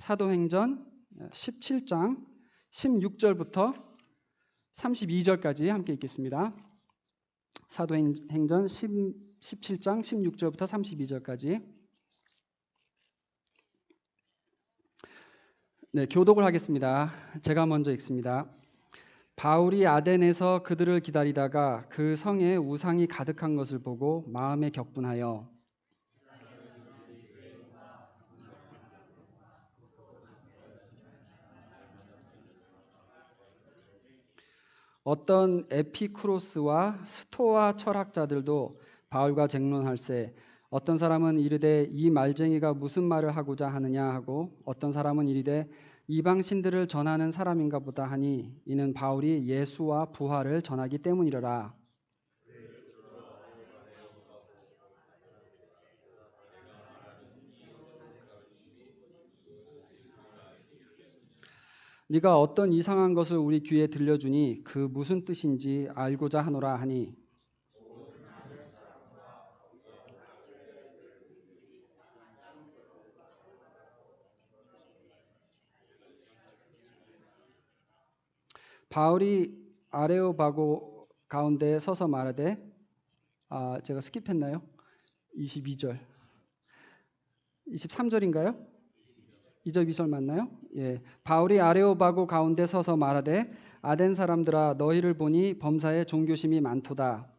사도행전 17장 16절부터 32절까지 함께 읽겠습니다. 사도행전 17장 16절부터 32절까지. 네, 교독을 하겠습니다. 제가 먼저 읽습니다. 바울이 아덴에서 그들을 기다리다가 그 성에 우상이 가득한 것을 보고 마음에 격분하여 어떤 에피쿠로스와 스토아 철학자들도 바울과 쟁론할세 어떤 사람은 이르되 이 말쟁이가 무슨 말을 하고자 하느냐 하고 어떤 사람은 이르되 이방 신들을 전하는 사람인가 보다 하니 이는 바울이 예수와 부활을 전하기 때문이러라. 네가 어떤 이상한 것을 우리 귀에 들려주니 그 무슨 뜻인지 알고자 하노라 하니 바울이 아레오바고 가운데 서서 말하되 제가 스킵했나요? 22절 23절인가요? 2절 2절 맞나요? 예. 바울이 아레오바고 가운데 서서 말하되 아덴 사람들아 너희를 보니 범사에 종교심이 많도다.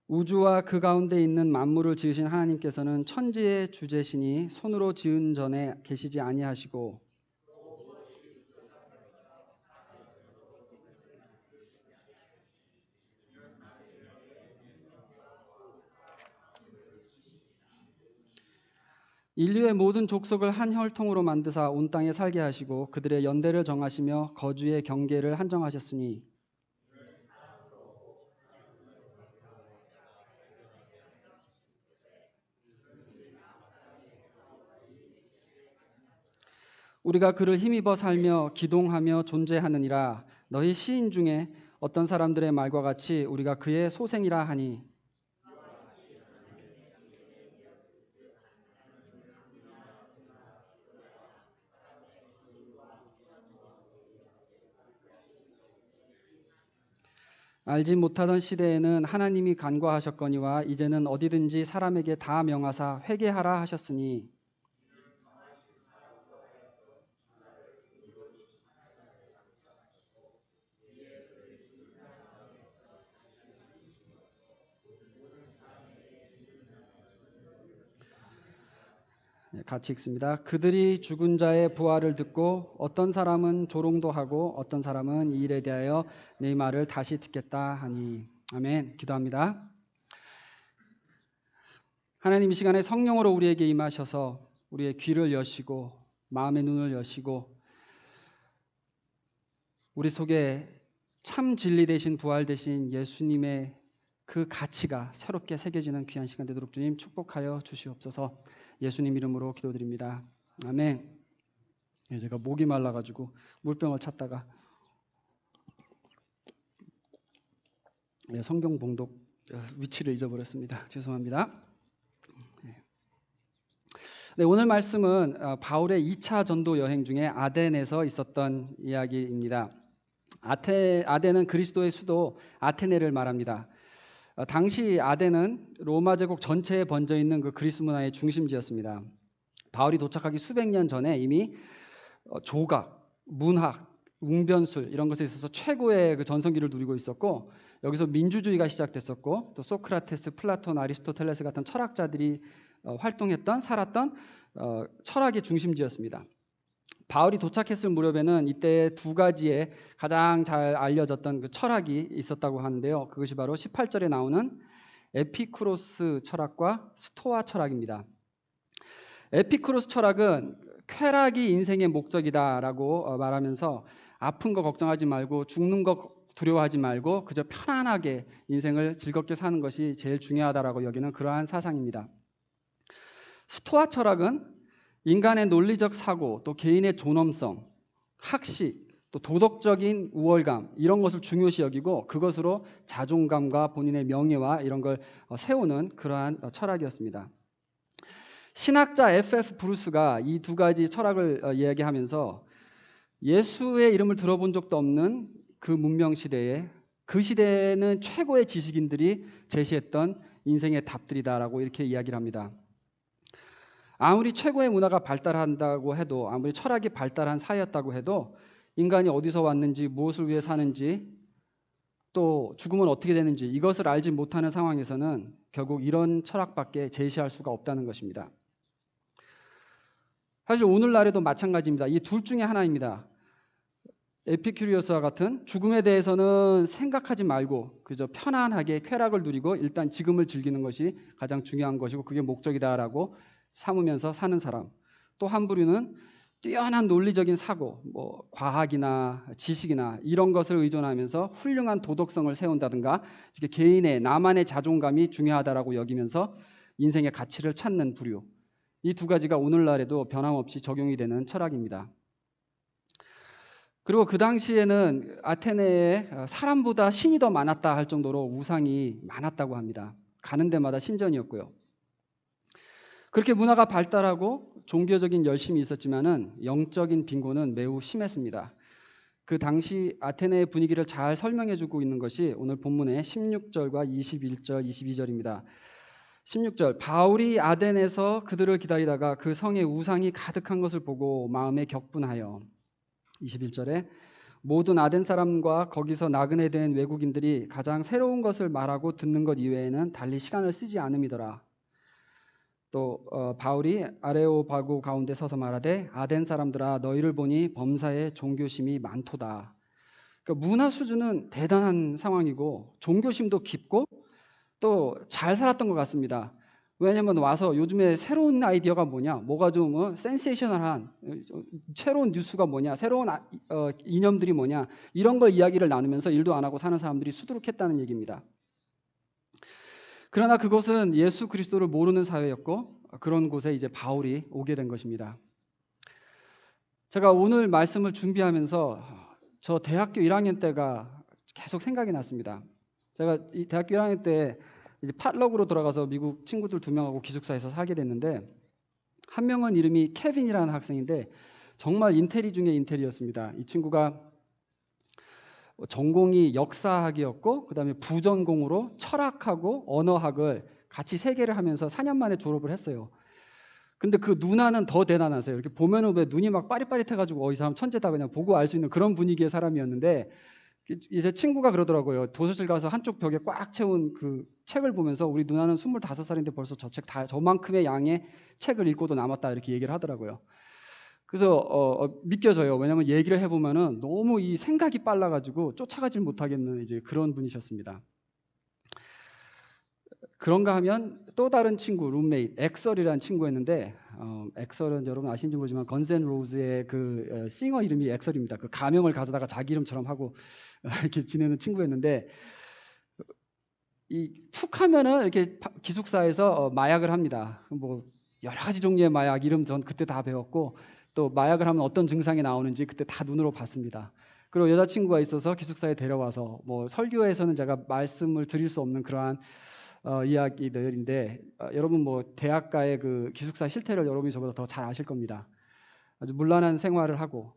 우주와 그 가운데 있는 만물을 지으신 하나님께서는 천지의 주제시니 손으로 지은 전에 계시지 아니하시고 인류의 모든 족속을 한 혈통으로 만드사 온 땅에 살게 하시고 그들의 연대를 정하시며 거주의 경계를 한정하셨으니 우리가 그를 힘입어 살며 기동하며 존재하느니라. 너희 시인 중에 어떤 사람들의 말과 같이 우리가 그의 소생이라 하니 알지 못하던 시대에는 하나님이 간과하셨거니와 이제는 어디든지 사람에게 다 명하사 회개하라 하셨으니 같이 읽습니다. 그들이 죽은 자의 부활을 듣고 어떤 사람은 조롱도 하고 어떤 사람은 이 일에 대하여 네 말을 다시 듣겠다 하니 아멘. 기도합니다. 하나님 이 시간에 성령으로 우리에게 임하셔서 우리의 귀를 여시고 마음의 눈을 여시고 우리 속에 참 진리 되신 부활 되신 예수님의 그 가치가 새롭게 새겨지는 귀한 시간 되도록 주님 축복하여 주시옵소서. 예수님 이름으로 기도드립니다. 아멘. 제가 목이 말라가지고 물병을 찾다가 성경 봉독 위치를 잊어버렸습니다. 죄송합니다. 네, 오늘 말씀은 바울의 2차 전도 여행 중에 아덴에서 있었던 이야기입니다. 아덴은 그리스도의 수도 아테네를 말합니다. 당시 아덴은 로마 제국 전체에 번져 있는 그 그리스 문화의 중심지였습니다. 바울이 도착하기 수백 년 전에 이미 조각, 문학, 웅변술 이런 것에 있어서 최고의 그 전성기를 누리고 있었고 여기서 민주주의가 시작됐었고 또 소크라테스, 플라톤, 아리스토텔레스 같은 철학자들이 활동했던 살았던 철학의 중심지였습니다. 바울이 도착했을 무렵에는 이때 두 가지의 가장 잘 알려졌던 그 철학이 있었다고 하는데요. 그것이 바로 18절에 나오는 에피쿠로스 철학과 스토아 철학입니다. 에피쿠로스 철학은 쾌락이 인생의 목적이다라고 말하면서 아픈 거 걱정하지 말고 죽는 거 두려워하지 말고 그저 편안하게 인생을 즐겁게 사는 것이 제일 중요하다라고 여기는 그러한 사상입니다. 스토아 철학은 인간의 논리적 사고 또 개인의 존엄성 학식, 또 도덕적인 우월감 이런 것을 중요시 여기고 그것으로 자존감과 본인의 명예와 이런 걸 세우는 그러한 철학이었습니다. 신학자 F.F. 브루스가 이 두 가지 철학을 이야기하면서 예수의 이름을 들어본 적도 없는 그 문명 시대에 그 시대에는 최고의 지식인들이 제시했던 인생의 답들이다라고 이렇게 이야기를 합니다. 아무리 최고의 문화가 발달한다고 해도, 아무리 철학이 발달한 사회였다고 해도 인간이 어디서 왔는지, 무엇을 위해 사는지, 또 죽으면 어떻게 되는지 이것을 알지 못하는 상황에서는 결국 이런 철학밖에 제시할 수가 없다는 것입니다. 사실 오늘날에도 마찬가지입니다. 이 둘 중에 하나입니다. 에피큐리어스와 같은 죽음에 대해서는 생각하지 말고 그저 편안하게 쾌락을 누리고 일단 지금을 즐기는 것이 가장 중요한 것이고 그게 목적이다라고 삼으면서 사는 사람. 또 한 부류는 뛰어난 논리적인 사고, 과학이나 지식이나 이런 것을 의존하면서 훌륭한 도덕성을 세운다든가 이렇게 개인의 나만의 자존감이 중요하다라고 여기면서 인생의 가치를 찾는 부류. 이 두 가지가 오늘날에도 변함없이 적용이 되는 철학입니다. 그리고 그 당시에는 아테네에 사람보다 신이 더 많았다 할 정도로 우상이 많았다고 합니다. 가는 데마다 신전이었고요. 그렇게 문화가 발달하고 종교적인 열심이 있었지만은 영적인 빈곤은 매우 심했습니다. 그 당시 아테네의 분위기를 잘 설명해주고 있는 것이 오늘 본문의 16절과 21절, 22절입니다. 16절, 바울이 아덴에서 그들을 기다리다가 그 성에 우상이 가득한 것을 보고 마음에 격분하여 21절에 모든 아덴 사람과 거기서 나그네 된 외국인들이 가장 새로운 것을 말하고 듣는 것 이외에는 달리 시간을 쓰지 않음이더라. 또 바울이 아레오바고 가운데 서서 말하되 아덴 사람들아 너희를 보니 범사에 종교심이 많도다. 그러니까 문화 수준은 대단한 상황이고 종교심도 깊고 또 잘 살았던 것 같습니다. 왜냐하면 와서 요즘에 새로운 아이디어가 뭐냐, 뭐가 좀 센세이셔널한 새로운 뉴스가 뭐냐, 새로운 이념들이 뭐냐 이런 걸 이야기를 나누면서 일도 안 하고 사는 사람들이 수두룩했다는 얘기입니다. 그러나 그것은 예수 그리스도를 모르는 사회였고 그런 곳에 이제 바울이 오게 된 것입니다. 제가 오늘 말씀을 준비하면서 저 대학교 1학년 때가 계속 생각이 났습니다. 제가 이 대학교 1학년 때 이제 팟럭으로 돌아가서 미국 친구들 2명하고 기숙사에서 살게 됐는데 한 명은 이름이 케빈이라는 학생인데 정말 인테리 중에 인테리였습니다. 이 친구가 전공이 역사학이었고 그다음에 부전공으로 철학하고 언어학을 같이 3개를 하면서 4년 만에 졸업을 했어요. 근데 그 누나는 더 대단하세요. 이렇게 보면은 왜 눈이 막 빠릿빠릿해가지고 이 사람 천재다 그냥 보고 알 수 있는 그런 분위기의 사람이었는데 이제 친구가 그러더라고요. 도서실 가서 한쪽 벽에 꽉 채운 그 책을 보면서 우리 누나는 25살인데 벌써 저 책 다 저만큼의 양의 책을 읽고도 남았다 이렇게 얘기를 하더라고요. 그래서 믿겨져요. 왜냐하면 얘기를 해보면은 너무 이 생각이 빨라가지고 쫓아가질 못하겠는 이제 그런 분이셨습니다. 그런가 하면 또 다른 친구, 룸메이트, 엑설이라는 친구였는데 엑설은 여러분 아시는지 모르지만 건센로즈의 그 싱어 이름이 엑설입니다. 그 가명을 가져다가 자기 이름처럼 하고 이렇게 지내는 친구였는데 이 툭하면은 이렇게 기숙사에서 마약을 합니다. 뭐 여러 가지 종류의 마약 이름 전 그때 다 배웠고 또 마약을 하면 어떤 증상이 나오는지 그때 다 눈으로 봤습니다. 그리고 여자친구가 있어서 기숙사에 데려와서 뭐 설교에서는 제가 말씀을 드릴 수 없는 그러한 이야기들인데 여러분 뭐 대학가의 그 기숙사 실태를 여러분이 저보다 더 잘 아실 겁니다. 아주 문란한 생활을 하고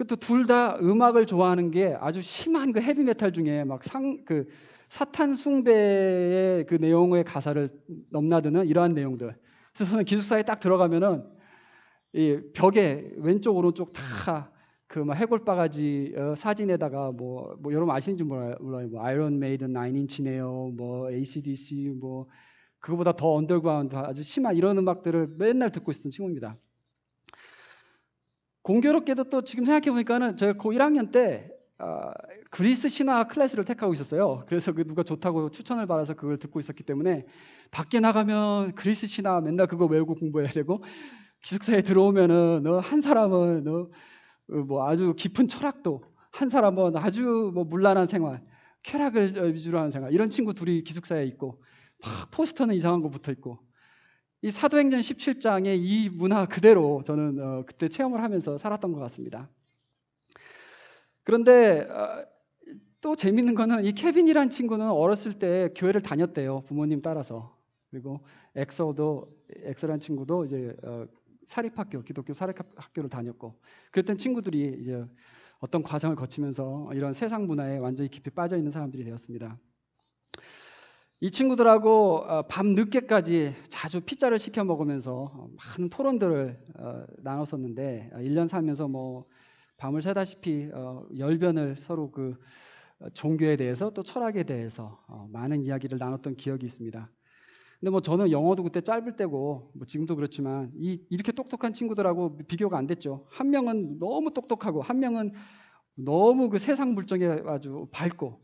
또 둘 다 음악을 좋아하는 게 아주 심한 그 헤비메탈 중에 막 그 사탄 숭배의 그 내용의 가사를 넘나드는 이러한 내용들. 그래서 저는 기숙사에 딱 들어가면은 이 벽에 왼쪽 오른쪽 다 그 막 해골바가지 사진에다가 뭐 여러분 아시는지 몰라요. 뭐 아이런 메이든 9인치 네일, 뭐 AC/DC, 뭐 그거보다 더 언더그라운드 아주 심한 이런 음악들을 맨날 듣고 있었던 친구입니다. 공교롭게도 또 지금 생각해 보니까는 제가 고 1학년 때 그리스 신화 클래스를 택하고 있었어요. 그래서 그 누가 좋다고 추천을 받아서 그걸 듣고 있었기 때문에 밖에 나가면 그리스 신화 맨날 그거 외우고 공부해야 되고 기숙사에 들어오면은 한 사람은 뭐 아주 깊은 철학도, 한 사람은 아주 뭐 문란한 생활, 쾌락을 위주로 하는 생활 이런 친구 둘이 기숙사에 있고 막 포스터는 이상한 거 붙어 있고 이 사도행전 17장의 이 문화 그대로 저는 그때 체험을 하면서 살았던 것 같습니다. 그런데 또 재밌는 거는 이 케빈이란 친구는 어렸을 때 교회를 다녔대요. 부모님 따라서. 그리고 엑소란 친구도 이제 사립학교, 기독교 사립학교를 다녔고, 그랬던 친구들이 이제 어떤 과정을 거치면서 이런 세상 문화에 완전히 깊이 빠져 있는 사람들이 되었습니다. 이 친구들하고 밤 늦게까지 자주 피자를 시켜 먹으면서 많은 토론들을 나눴었는데, 1년 살면서 뭐 밤을 새다시피 열변을 서로 그 종교에 대해서 또 철학에 대해서 많은 이야기를 나눴던 기억이 있습니다. 근데 뭐 저는 영어도 그때 짧을 때고 뭐 지금도 그렇지만 이렇게 똑똑한 친구들하고 비교가 안 됐죠. 한 명은 너무 똑똑하고 한 명은 너무 그 세상 물정에 아주 밝고,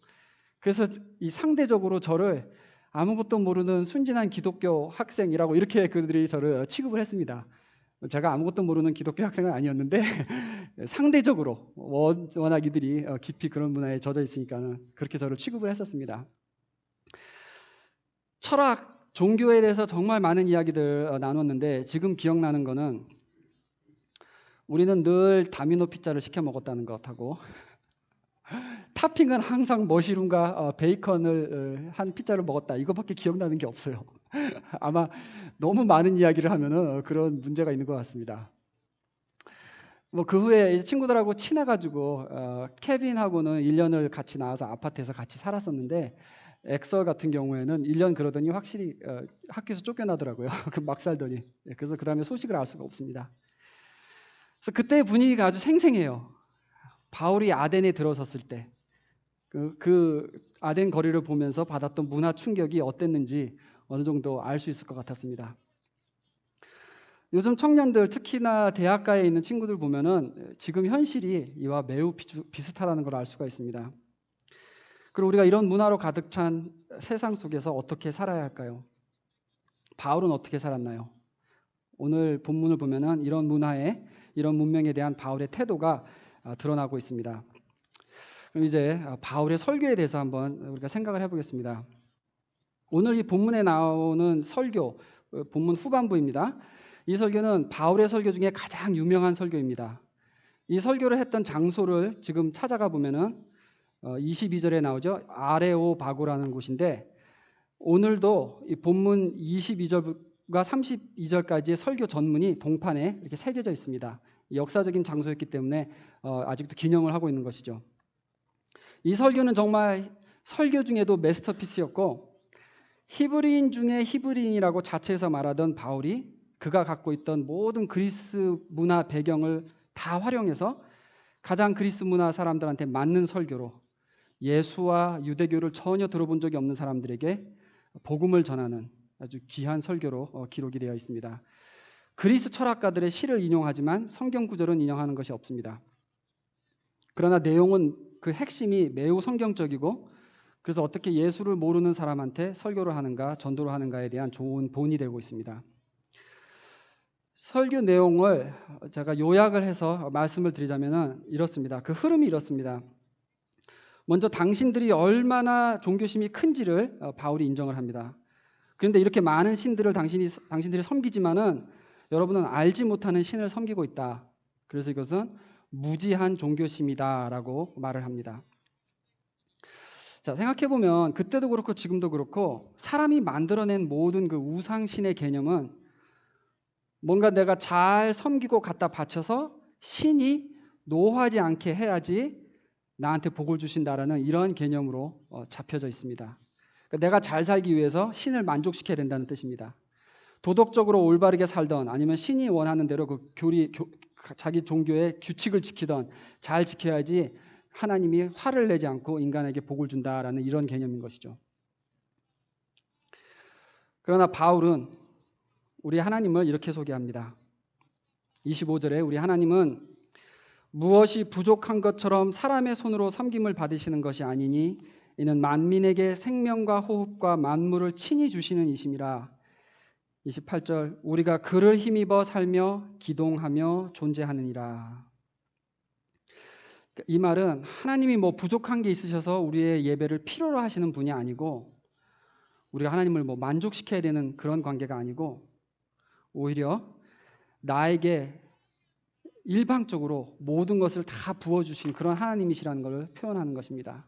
그래서 이 상대적으로 저를 아무것도 모르는 순진한 기독교 학생이라고 이렇게 그들이 저를 취급을 했습니다. 제가 아무것도 모르는 기독교 학생은 아니었는데 상대적으로 워낙 이들이 깊이 그런 문화에 젖어 있으니까 그렇게 저를 취급을 했었습니다. 철학, 종교에 대해서 정말 많은 이야기들 나눴는데 지금 기억나는 거는 우리는 늘 다미노 피자를 시켜 먹었다는 것하고 타핑은 항상 머시룸과 베이컨을 한 피자를 먹었다, 이거밖에 기억나는 게 없어요. 아마 너무 많은 이야기를 하면은 그런 문제가 있는 것 같습니다. 뭐 그 후에 친구들하고 친해가지고 케빈하고는 1년을 같이 나와서 아파트에서 같이 살았었는데, 엑서 같은 경우에는 1년 그러더니 확실히 학교에서 쫓겨나더라고요. 막 살더니. 그래서 그 다음에 소식을 알 수가 없습니다. 그래서 그때의 분위기가 아주 생생해요. 바울이 아덴에 들어섰을 때 그 아덴 거리를 보면서 받았던 문화 충격이 어땠는지 어느 정도 알 수 있을 것 같았습니다. 요즘 청년들, 특히나 대학가에 있는 친구들 보면은 지금 현실이 이와 매우 비슷하다는 걸 알 수가 있습니다. 그리고 우리가 이런 문화로 가득 찬 세상 속에서 어떻게 살아야 할까요? 바울은 어떻게 살았나요? 오늘 본문을 보면은 이런 문화에, 이런 문명에 대한 바울의 태도가 드러나고 있습니다. 그럼 이제 바울의 설교에 대해서 한번 우리가 생각을 해보겠습니다. 오늘 이 본문에 나오는 설교, 본문 후반부입니다. 이 설교는 바울의 설교 중에 가장 유명한 설교입니다. 이 설교를 했던 장소를 지금 찾아가 보면은 22절에 나오죠. 아레오바고라는 곳인데, 오늘도 이 본문 22절과 32절까지의 설교 전문이 동판에 이렇게 새겨져 있습니다. 역사적인 장소였기 때문에 아직도 기념을 하고 있는 것이죠. 이 설교는 정말 설교 중에도 마스터피스였고, 히브리인 중에 히브리인이라고 자체에서 말하던 바울이 그가 갖고 있던 모든 그리스 문화 배경을 다 활용해서 가장 그리스 문화 사람들한테 맞는 설교로 예수와 유대교를 전혀 들어본 적이 없는 사람들에게 복음을 전하는 아주 귀한 설교로 기록이 되어 있습니다. 그리스 철학가들의 시를 인용하지만 성경 구절은 인용하는 것이 없습니다. 그러나 내용은, 그 핵심이 매우 성경적이고, 그래서 어떻게 예수를 모르는 사람한테 설교를 하는가, 전도를 하는가에 대한 좋은 본이 되고 있습니다. 설교 내용을 제가 요약을 해서 말씀을 드리자면 이렇습니다. 그 흐름이 이렇습니다. 먼저 당신들이 얼마나 종교심이 큰지를 바울이 인정을 합니다. 그런데 이렇게 많은 신들을 당신들이 섬기지만은 여러분은 알지 못하는 신을 섬기고 있다. 그래서 이것은 무지한 종교심이다라고 말을 합니다. 자, 생각해보면 그때도 그렇고 지금도 그렇고 사람이 만들어낸 모든 그 우상신의 개념은 뭔가 내가 잘 섬기고 갖다 바쳐서 신이 노하지 않게 해야지 나한테 복을 주신다라는 이런 개념으로 잡혀져 있습니다. 그러니까 내가 잘 살기 위해서 신을 만족시켜야 된다는 뜻입니다. 도덕적으로 올바르게 살던, 아니면 신이 원하는 대로 자기 종교의 규칙을 지키던 잘 지켜야지 하나님이 화를 내지 않고 인간에게 복을 준다라는 이런 개념인 것이죠. 그러나 바울은 우리 하나님을 이렇게 소개합니다. 25절에 우리 하나님은 무엇이 부족한 것처럼 사람의 손으로 섬김을 받으시는 것이 아니니 이는 만민에게 생명과 호흡과 만물을 친히 주시는 이심이라. 28절 우리가 그를 힘입어 살며 기동하며 존재하느니라. 이 말은 하나님이 뭐 부족한 게 있으셔서 우리의 예배를 필요로 하시는 분이 아니고, 우리가 하나님을 뭐 만족시켜야 되는 그런 관계가 아니고, 오히려 나에게 일방적으로 모든 것을 다 부어주신 그런 하나님이시라는 것을 표현하는 것입니다.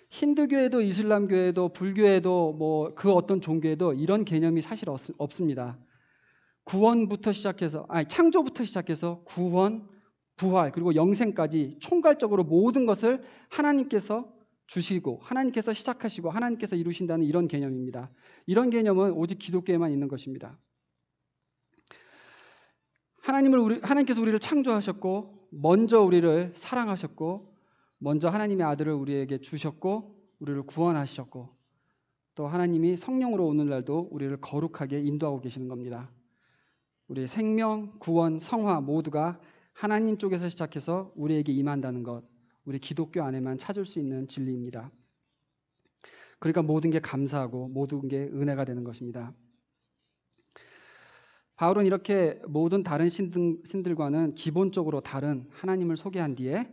힌두교에도 이슬람교에도 불교에도 뭐 그 어떤 종교에도 이런 개념이 사실 없습니다. 구원부터 시작해서 창조부터 시작해서 구원, 부활 그리고 영생까지 총괄적으로 모든 것을 하나님께서 주시고 하나님께서 시작하시고 하나님께서 이루신다는 이런 개념입니다. 이런 개념은 오직 기독교에만 있는 것입니다. 하나님께서 우리를 창조하셨고 먼저 우리를 사랑하셨고 먼저 하나님의 아들을 우리에게 주셨고 우리를 구원하셨고 또 하나님이 성령으로 오늘날도 우리를 거룩하게 인도하고 계시는 겁니다. 우리의 생명, 구원, 성화 모두가 하나님 쪽에서 시작해서 우리에게 임한다는 것, 우리 기독교 안에만 찾을 수 있는 진리입니다. 그러니까 모든 게 감사하고 모든 게 은혜가 되는 것입니다. 바울은 이렇게 모든 다른 신들과는 기본적으로 다른 하나님을 소개한 뒤에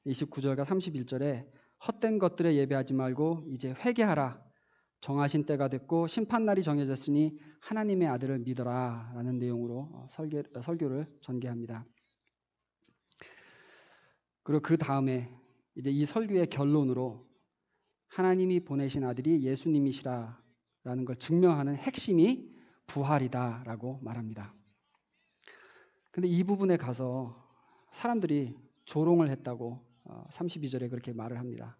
29절과 31절에 헛된 것들에 예배하지 말고 이제 회개하라. 정하신 때가 됐고 심판날이 정해졌으니 하나님의 아들을 믿어라 라는 내용으로 설교를 전개합니다. 그리고 그 다음에 이제 이 설교의 결론으로 하나님이 보내신 아들이 예수님이시라라는 걸 증명하는 핵심이 부활이다라고 말합니다. 근데 이 부분에 가서 사람들이 조롱을 했다고 32절에 그렇게 말을 합니다.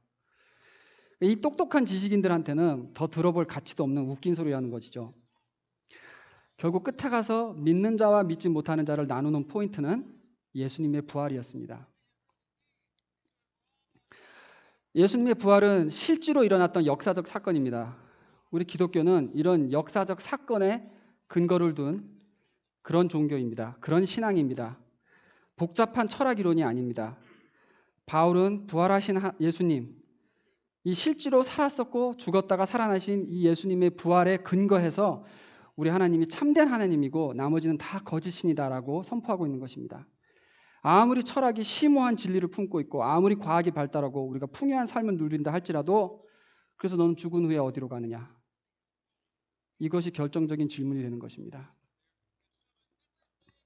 이 똑똑한 지식인들한테는 더 들어볼 가치도 없는 웃긴 소리라는 것이죠. 결국 끝에 가서 믿는 자와 믿지 못하는 자를 나누는 포인트는 예수님의 부활이었습니다. 예수님의 부활은 실제로 일어났던 역사적 사건입니다. 우리 기독교는 이런 역사적 사건에 근거를 둔 그런 종교입니다. 그런 신앙입니다. 복잡한 철학 이론이 아닙니다. 바울은 부활하신 예수님, 이 실제로 살았었고 죽었다가 살아나신 이 예수님의 부활에 근거해서 우리 하나님이 참된 하나님이고 나머지는 다 거짓신이다라고 선포하고 있는 것입니다. 아무리 철학이 심오한 진리를 품고 있고 아무리 과학이 발달하고 우리가 풍요한 삶을 누린다 할지라도 그래서 너는 죽은 후에 어디로 가느냐? 이것이 결정적인 질문이 되는 것입니다.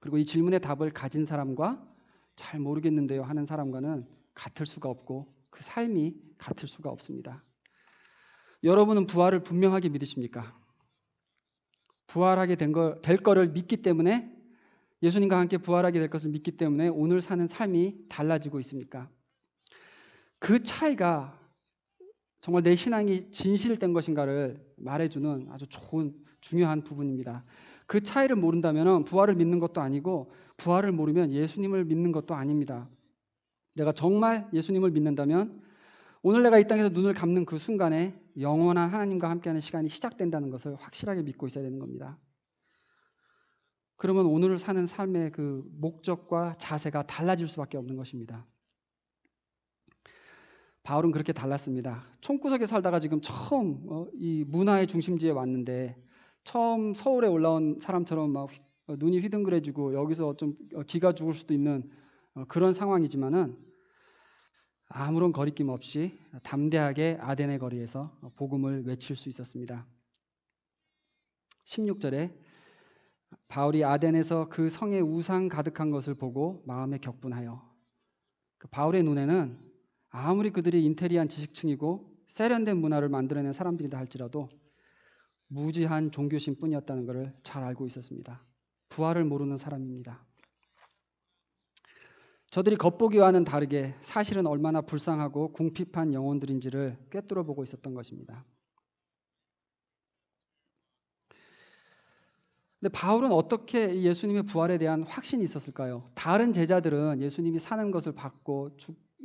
그리고 이 질문의 답을 가진 사람과 잘 모르겠는데요 하는 사람과는 같을 수가 없고 그 삶이 같을 수가 없습니다. 여러분은 부활을 분명하게 믿으십니까? 부활하게 될 거를 믿기 때문에 예수님과 함께 부활하게 될 것을 믿기 때문에 오늘 사는 삶이 달라지고 있습니까? 그 차이가 정말 내 신앙이 진실된 것인가를 말해주는 아주 좋은 중요한 부분입니다. 그 차이를 모른다면 부활을 믿는 것도 아니고 부활을 모르면 예수님을 믿는 것도 아닙니다. 내가 정말 예수님을 믿는다면 오늘 내가 이 땅에서 눈을 감는 그 순간에 영원한 하나님과 함께하는 시간이 시작된다는 것을 확실하게 믿고 있어야 되는 겁니다. 그러면 오늘을 사는 삶의 그 목적과 자세가 달라질 수밖에 없는 것입니다. 바울은 그렇게 달랐습니다. 총구석에 살다가 지금 처음 이 문화의 중심지에 왔는데 처음 서울에 올라온 사람처럼 막 눈이 휘둥그레지고 여기서 좀 기가 죽을 수도 있는 그런 상황이지만은 아무런 거리낌 없이 담대하게 아덴의 거리에서 복음을 외칠 수 있었습니다. 16절에 바울이 아덴에서 그 성의 우상 가득한 것을 보고 마음에 격분하여 바울의 눈에는 아무리 그들이 인테리한 지식층이고 세련된 문화를 만들어낸 사람들이다 할지라도 무지한 종교심 뿐이었다는 것을 잘 알고 있었습니다. 부활을 모르는 사람입니다. 저들이 겉보기와는 다르게 사실은 얼마나 불쌍하고 궁핍한 영혼들인지를 꿰뚫어 보고 있었던 것입니다. 근데 바울은 어떻게 예수님의 부활에 대한 확신이 있었을까요? 다른 제자들은 예수님이 사는 것을 봤고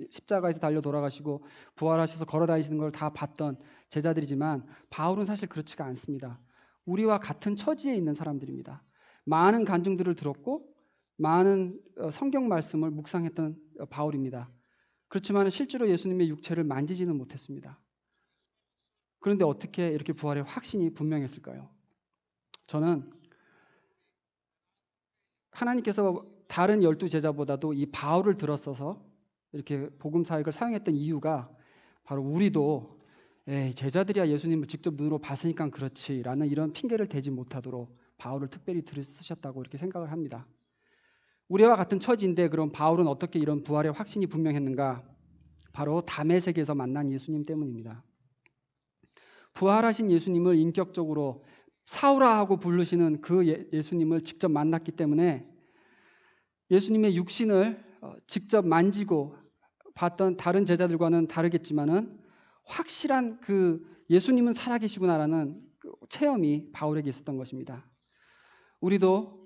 십자가에서 달려 돌아가시고 부활하셔서 걸어 다니시는 걸 다 봤던 제자들이지만 바울은 사실 그렇지가 않습니다. 우리와 같은 처지에 있는 사람들입니다. 많은 간증들을 들었고 많은 성경 말씀을 묵상했던 바울입니다. 그렇지만 실제로 예수님의 육체를 만지지는 못했습니다. 그런데 어떻게 이렇게 부활의 확신이 분명했을까요? 저는 하나님께서 다른 12제자보다도 이 바울을 들었어서 이렇게 복음 사역을 사용했던 이유가 바로 우리도 제자들이야 예수님을 직접 눈으로 봤으니까 그렇지라는 이런 핑계를 대지 못하도록 바울을 특별히 들으셨다고 이렇게 생각을 합니다. 우리와 같은 처지인데 그럼 바울은 어떻게 이런 부활의 확신이 분명했는가? 바로 다메섹에서 만난 예수님 때문입니다. 부활하신 예수님을 인격적으로 사울아 하고 부르시는 그 예수님을 직접 만났기 때문에 예수님의 육신을 직접 만지고 봤던 다른 제자들과는 다르겠지만은 확실한 그 예수님은 살아계시구나라는 그 체험이 바울에게 있었던 것입니다. 우리도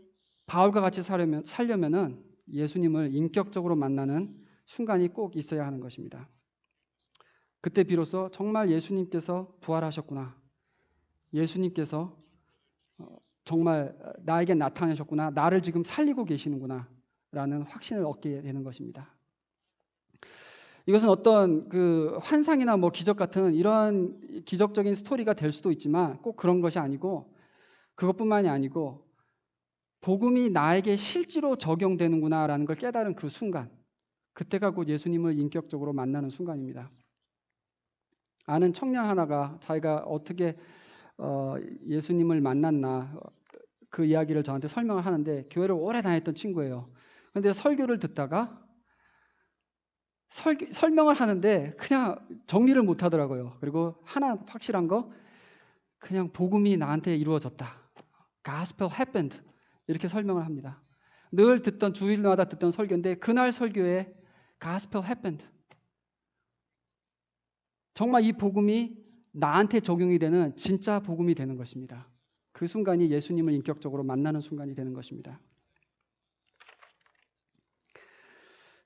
바울과 같이 살려면은 예수님을 인격적으로 만나는 순간이 꼭 있어야 하는 것입니다. 그때 비로소 정말 예수님께서 부활하셨구나. 예수님께서 정말 나에게 나타나셨구나. 나를 지금 살리고 계시는구나. 라는 확신을 얻게 되는 것입니다. 이것은 어떤 그 환상이나 뭐 기적 같은 이런 기적적인 스토리가 될 수도 있지만 꼭 그런 것이 아니고 그것뿐만이 아니고 복음이 나에게 실제로 적용되는구나라는 걸 깨달은 그 순간, 그때가 곧 예수님을 인격적으로 만나는 순간입니다. 아는 청년 하나가 자기가 어떻게 예수님을 만났나 그 이야기를 저한테 설명을 하는데 교회를 오래 다녔던 친구예요. 그런데 설교를 듣다가 설명을 하는데 그냥 정리를 못 하더라고요. 그리고 하나 확실한 거, 그냥 복음이 나한테 이루어졌다. Gospel happened. 이렇게 설명을 합니다. 늘 듣던 주일마다 듣던 설교인데 그날 설교에 Gospel happened. 정말 이 복음이 나한테 적용이 되는 진짜 복음이 되는 것입니다. 그 순간이 예수님을 인격적으로 만나는 순간이 되는 것입니다.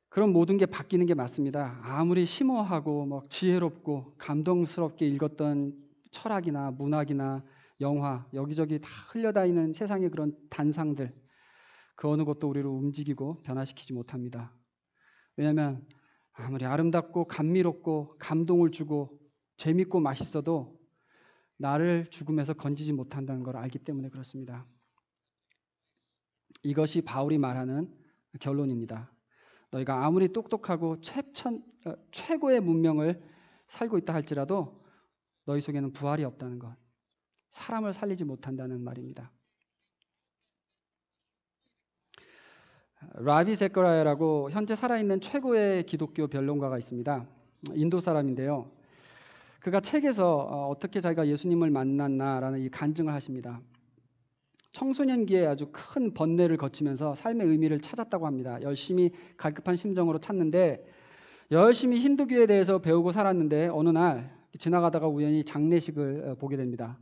그럼 모든 게 바뀌는 게 맞습니다. 아무리 심오하고 막 지혜롭고 감동스럽게 읽었던 철학이나 문학이나 영화, 여기저기 다 흘려다니는 세상의 그런 단상들, 그 어느 것도 우리를 움직이고 변화시키지 못합니다. 왜냐하면 아무리 아름답고 감미롭고 감동을 주고 재밌고 맛있어도 나를 죽음에서 건지지 못한다는 걸 알기 때문에 그렇습니다. 이것이 바울이 말하는 결론입니다. 너희가 아무리 똑똑하고 최고의 문명을 살고 있다 할지라도 너희 속에는 부활이 없다는 것, 사람을 살리지 못한다는 말입니다. 라비 제커라야라고 현재 살아있는 최고의 기독교 변론가가 있습니다. 인도 사람인데요. 그가 책에서 어떻게 자기가 예수님을 만났나라는 이 간증을 하십니다. 청소년기에 아주 큰 번뇌를 거치면서 삶의 의미를 찾았다고 합니다. 열심히 갈급한 심정으로 찾는데 열심히 힌두교에 대해서 배우고 살았는데 어느 날 지나가다가 우연히 장례식을 보게 됩니다.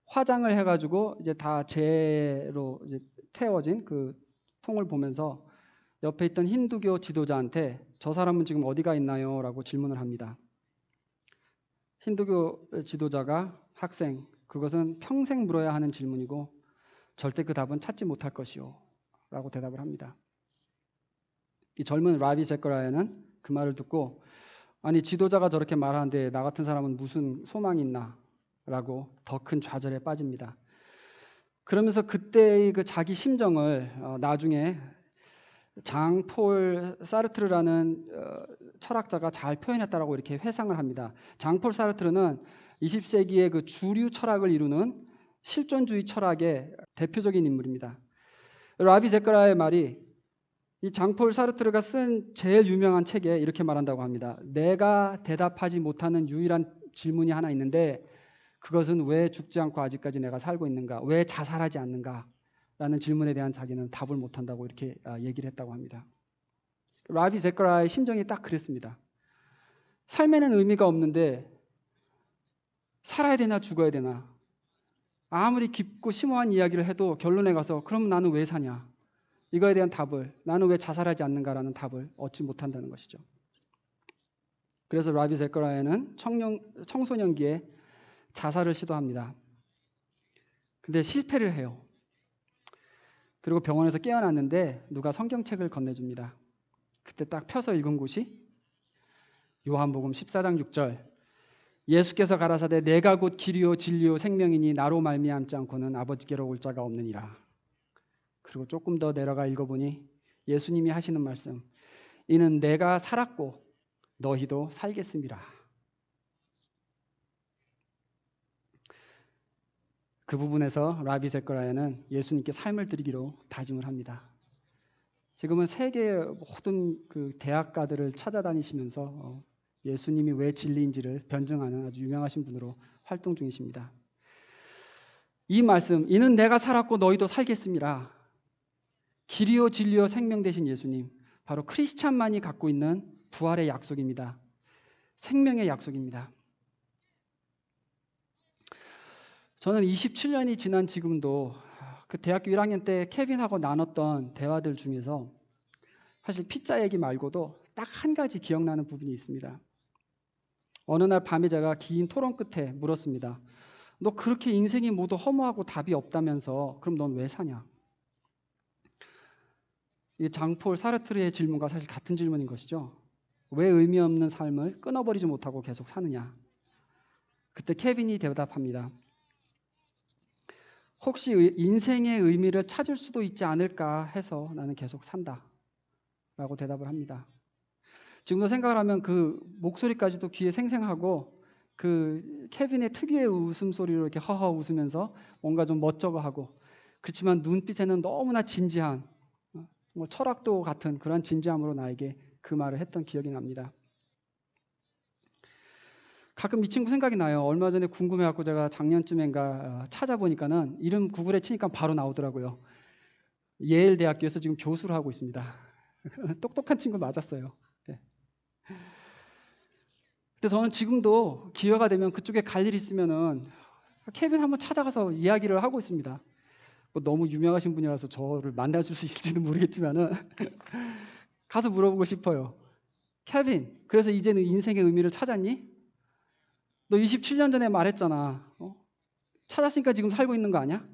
화장을 해가지고 이제 다 재로 이제 태워진 그 통을 보면서 옆에 있던 힌두교 지도자한테 저 사람은 지금 어디가 있나요? 라고 질문을 합니다. 힌두교 지도자가 학생, 그것은 평생 물어야 하는 질문이고 절대 그 답은 찾지 못할 것이요 라고 대답을 합니다. 이 젊은 라비 제커라야는 그 말을 듣고 아니 지도자가 저렇게 말하는데 나 같은 사람은 무슨 소망이 있나 라고 더 큰 좌절에 빠집니다. 그러면서 그때의 그 자기 심정을 나중에 장폴 사르트르라는 철학자가 잘 표현했다라고 이렇게 회상을 합니다. 장폴 사르트르는 20세기의 그 주류 철학을 이루는 실존주의 철학의 대표적인 인물입니다. 라비 제커라의 말이 이 장폴 사르트르가 쓴 제일 유명한 책에 이렇게 말한다고 합니다. 내가 대답하지 못하는 유일한 질문이 하나 있는데 그것은 왜 죽지 않고 아직까지 내가 살고 있는가? 왜 자살하지 않는가? 라는 질문에 대한 자기는 답을 못한다고 이렇게 얘기를 했다고 합니다. 라비 제커라의 심정이 딱 그랬습니다. 삶에는 의미가 없는데 살아야 되나 죽어야 되나? 아무리 깊고 심오한 이야기를 해도 결론에 가서 그럼 나는 왜 사냐? 이거에 대한 답을, 나는 왜 자살하지 않는가라는 답을 얻지 못한다는 것이죠. 그래서 라비 제커라야는 청소년기에 자살을 시도합니다. 근데 실패를 해요. 그리고 병원에서 깨어났는데 누가 성경책을 건네줍니다. 그때 딱 펴서 읽은 곳이 요한복음 14장 6절, 예수께서 가라사대 내가 곧 길이요 진리요 생명이니 나로 말미암지 않고는 아버지께로 올 자가 없느니라. 그리고 조금 더 내려가 읽어보니 예수님이 하시는 말씀, 이는 내가 살았고 너희도 살겠습니다. 그 부분에서 라비 제커라야는 예수님께 삶을 드리기로 다짐을 합니다. 지금은 세계의 모든 그 대학가들을 찾아다니시면서 예수님이 왜 진리인지를 변증하는 아주 유명하신 분으로 활동 중이십니다. 이 말씀, 이는 내가 살았고 너희도 살겠음이라. 길이요 진리요 생명 되신 예수님, 바로 크리스찬만이 갖고 있는 부활의 약속입니다. 생명의 약속입니다. 저는 27년이 지난 지금도 그 대학교 1학년 때 케빈하고 나눴던 대화들 중에서 사실 피자 얘기 말고도 딱 한 가지 기억나는 부분이 있습니다. 어느 날 밤에 제가 긴 토론 끝에 물었습니다. 너 그렇게 인생이 모두 허무하고 답이 없다면서 그럼 넌 왜 사냐? 이 장폴 사르트르의 질문과 사실 같은 질문인 것이죠. 왜 의미 없는 삶을 끊어버리지 못하고 계속 사느냐? 그때 케빈이 대답합니다. 혹시 인생의 의미를 찾을 수도 있지 않을까 해서 나는 계속 산다 라고 대답을 합니다. 지금도 생각을 하면 그 목소리까지도 귀에 생생하고 그 케빈의 특유의 웃음소리로 이렇게 허허 웃으면서 뭔가 좀 멋쩍어하고 그렇지만 눈빛에는 너무나 진지한 뭐 철학도 같은 그런 진지함으로 나에게 그 말을 했던 기억이 납니다. 가끔 이 친구 생각이 나요. 얼마 전에 궁금해갖고 제가 작년쯤인가 찾아보니까는 이름 구글에 치니까 바로 나오더라고요. 예일 대학교에서 지금 교수를 하고 있습니다. 똑똑한 친구 맞았어요. 네. 근데 저는 지금도 기회가 되면 그쪽에 갈 일 있으면은 케빈 한번 찾아가서 이야기를 하고 있습니다. 뭐 너무 유명하신 분이라서 저를 만날 수 있을지는 모르겠지만은 가서 물어보고 싶어요. 케빈, 그래서 이제는 인생의 의미를 찾았니? 너 27년 전에 말했잖아. 찾았으니까 지금 살고 있는 거 아니야?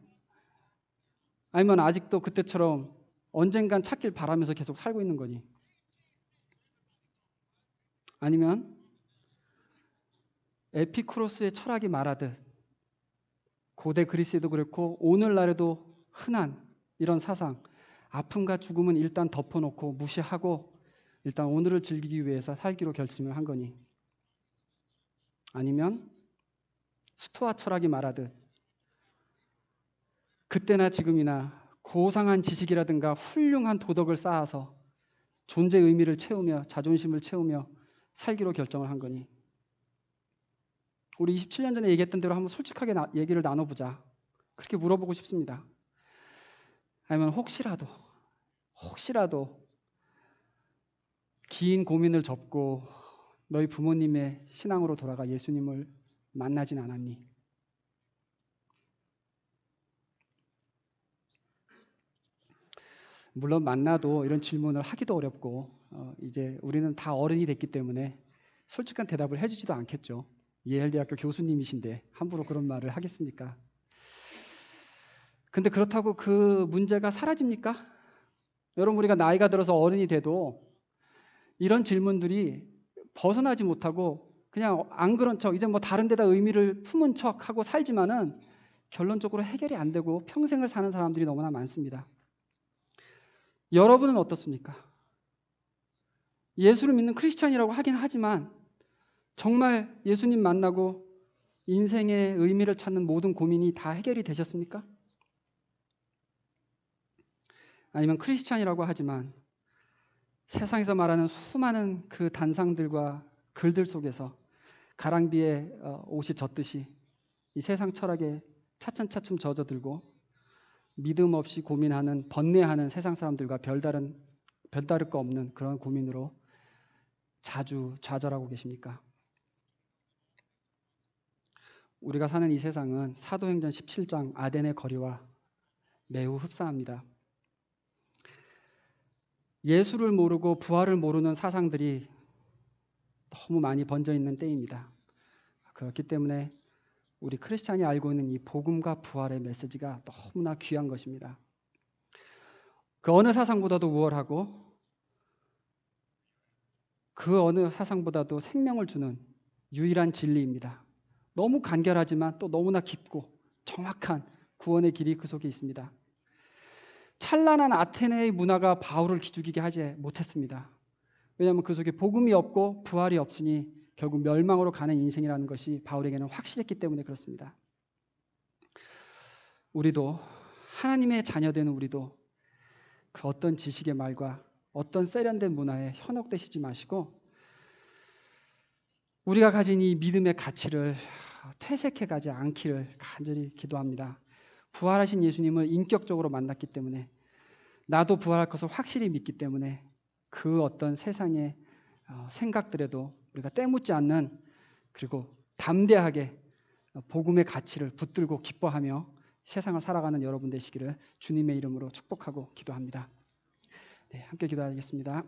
아니면 아직도 그때처럼 언젠간 찾길 바라면서 계속 살고 있는 거니? 아니면 에피쿠로스의 철학이 말하듯 고대 그리스에도 그렇고 오늘날에도 흔한 이런 사상, 아픔과 죽음은 일단 덮어놓고 무시하고 일단 오늘을 즐기기 위해서 살기로 결심을 한 거니? 아니면 스토아 철학이 말하듯 그때나 지금이나 고상한 지식이라든가 훌륭한 도덕을 쌓아서 존재의 의미를 채우며 자존심을 채우며 살기로 결정을 한 거니? 우리 27년 전에 얘기했던 대로 한번 솔직하게 얘기를 나눠보자. 그렇게 물어보고 싶습니다. 아니면 혹시라도 긴 고민을 접고 너희 부모님의 신앙으로 돌아가 예수님을 만나진 않았니? 물론 만나도 이런 질문을 하기도 어렵고 이제 우리는 다 어른이 됐기 때문에 솔직한 대답을 해주지도 않겠죠. 예일대학교 교수님이신데 함부로 그런 말을 하겠습니까? 근데 그렇다고 그 문제가 사라집니까? 여러분, 우리가 나이가 들어서 어른이 돼도 이런 질문들이 벗어나지 못하고 그냥 안 그런 척 이제 뭐 다른 데다 의미를 품은 척하고 살지만은 결론적으로 해결이 안 되고 평생을 사는 사람들이 너무나 많습니다. 여러분은 어떻습니까? 예수를 믿는 크리스찬이라고 하긴 하지만 정말 예수님 만나고 인생의 의미를 찾는 모든 고민이 다 해결이 되셨습니까? 아니면 크리스찬이라고 하지만 세상에서 말하는 수많은 그 단상들과 글들 속에서 가랑비에 옷이 젖듯이 이 세상 철학에 차츰차츰 젖어들고 믿음 없이 고민하는 번뇌하는 세상 사람들과 별다를 거 없는 그런 고민으로 자주 좌절하고 계십니까? 우리가 사는 이 세상은 사도행전 17장 아덴의 거리와 매우 흡사합니다. 예수를 모르고 부활을 모르는 사상들이 너무 많이 번져 있는 때입니다. 그렇기 때문에 우리 크리스찬이 알고 있는 이 복음과 부활의 메시지가 너무나 귀한 것입니다. 그 어느 사상보다도 우월하고 그 어느 사상보다도 생명을 주는 유일한 진리입니다. 너무 간결하지만 또 너무나 깊고 정확한 구원의 길이 그 속에 있습니다. 찬란한 아테네의 문화가 바울을 기죽이게 하지 못했습니다. 왜냐하면 그 속에 복음이 없고 부활이 없으니 결국 멸망으로 가는 인생이라는 것이 바울에게는 확실했기 때문에 그렇습니다. 우리도 하나님의 자녀되는 우리도 그 어떤 지식의 말과 어떤 세련된 문화에 현혹되시지 마시고 우리가 가진 이 믿음의 가치를 퇴색해 가지 않기를 간절히 기도합니다. 부활하신 예수님을 인격적으로 만났기 때문에 나도 부활할 것을 확실히 믿기 때문에 그 어떤 세상의 생각들에도 우리가 때묻지 않는 그리고 담대하게 복음의 가치를 붙들고 기뻐하며 세상을 살아가는 여러분 되시기를 주님의 이름으로 축복하고 기도합니다. 네, 함께 기도하겠습니다.